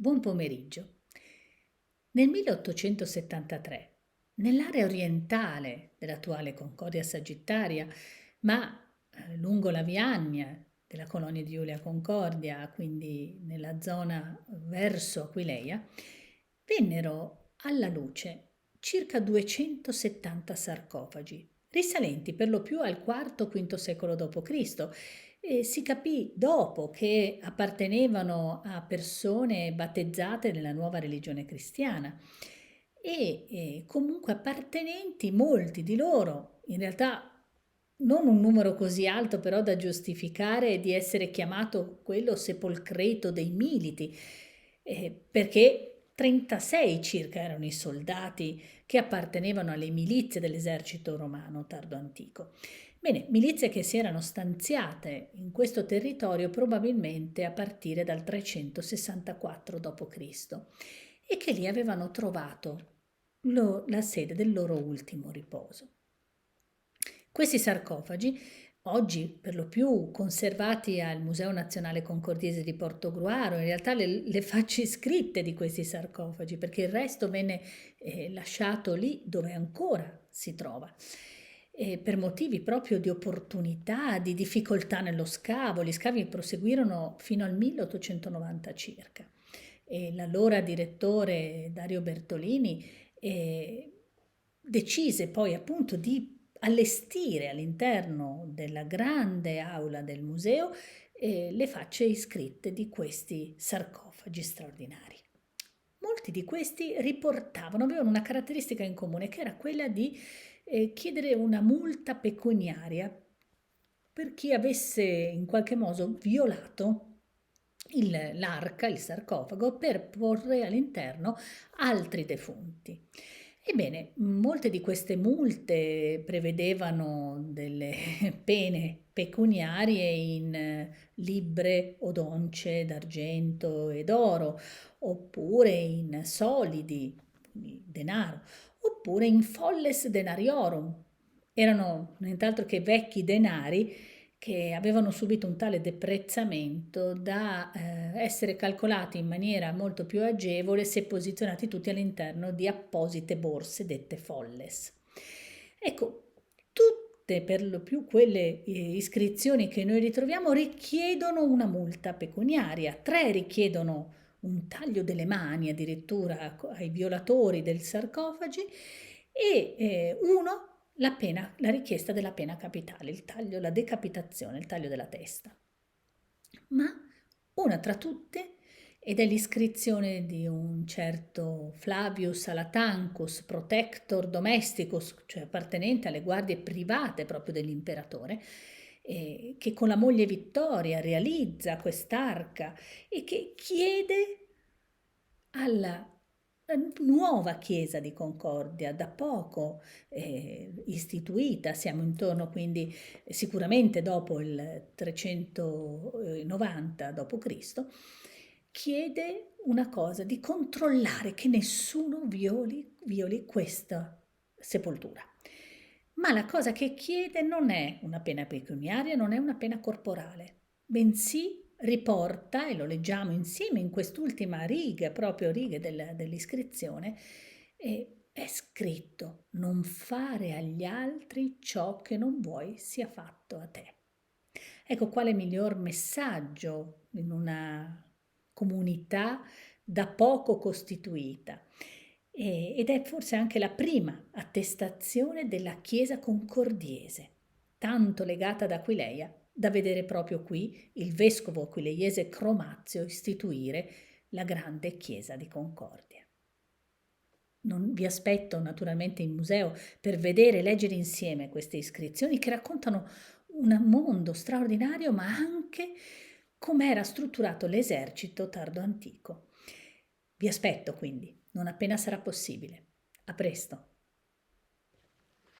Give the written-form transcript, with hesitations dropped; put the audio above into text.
Buon pomeriggio. Nel 1873, nell'area orientale dell'attuale Concordia Sagittaria, ma lungo la Viagna della colonia di Iulia Concordia, quindi nella zona verso Aquileia, vennero alla luce circa 270 sarcofagi, risalenti per lo più al IV-V secolo d.C., e si capì dopo che appartenevano a persone battezzate nella nuova religione cristiana e comunque appartenenti, molti di loro, in realtà non un numero così alto però da giustificare di essere chiamato quello sepolcreto dei militi, perché 36 circa erano i soldati che appartenevano alle milizie dell'esercito romano tardo antico. Bene, milizie che si erano stanziate in questo territorio probabilmente a partire dal 364 d.C. e che lì avevano trovato la sede del loro ultimo riposo. Questi sarcofagi, oggi per lo più conservati al Museo Nazionale Concordiese di Portogruaro, in realtà le facce scritte di questi sarcofagi, perché il resto venne lasciato lì dove ancora si trova. Per motivi proprio di opportunità, di difficoltà nello scavo. Gli scavi proseguirono fino al 1890 circa. E l'allora direttore Dario Bertolini decise poi appunto di allestire all'interno della grande aula del museo le facce iscritte di questi sarcofagi straordinari. Molti di questi avevano una caratteristica in comune, che era quella di chiedere una multa pecuniaria per chi avesse in qualche modo violato l'arca, il sarcofago, per porre all'interno altri defunti. Ebbene, molte di queste multe prevedevano delle pene pecuniarie in libbre o donce d'argento e d'oro, oppure in solidi, quindi denaro, oppure in folles denariorum. Erano nient'altro che vecchi denari che avevano subito un tale deprezzamento da essere calcolati in maniera molto più agevole se posizionati tutti all'interno di apposite borse dette folles. Ecco, tutte per lo più quelle iscrizioni che noi ritroviamo richiedono una multa pecuniaria, 3 richiedono un taglio delle mani addirittura ai violatori del sarcofagi e uno la richiesta della pena capitale, il taglio, la decapitazione, il taglio della testa. Ma una tra tutte, ed è l'iscrizione di un certo Flavius Alatancus, protector domesticus, cioè appartenente alle guardie private proprio dell'imperatore, che con la moglie Vittoria realizza quest'arca e che chiede alla nuova chiesa di Concordia, da poco istituita, siamo intorno quindi sicuramente dopo il 390 d.C., chiede una cosa, di controllare che nessuno violi questa sepoltura. Ma la cosa che chiede non è una pena pecuniaria, non è una pena corporale, bensì riporta, e lo leggiamo insieme in quest'ultima riga, proprio righe dell'iscrizione, è scritto: non fare agli altri ciò che non vuoi sia fatto a te. Ecco, quale miglior messaggio in una comunità da poco costituita. Ed è forse anche la prima attestazione della Chiesa concordiese, tanto legata ad Aquileia, da vedere proprio qui il vescovo aquileiese Chromazio istituire la grande Chiesa di Concordia. Vi aspetto naturalmente in museo per vedere e leggere insieme queste iscrizioni che raccontano un mondo straordinario, ma anche come era strutturato l'esercito tardo antico. Vi aspetto quindi, non appena sarà possibile. A presto!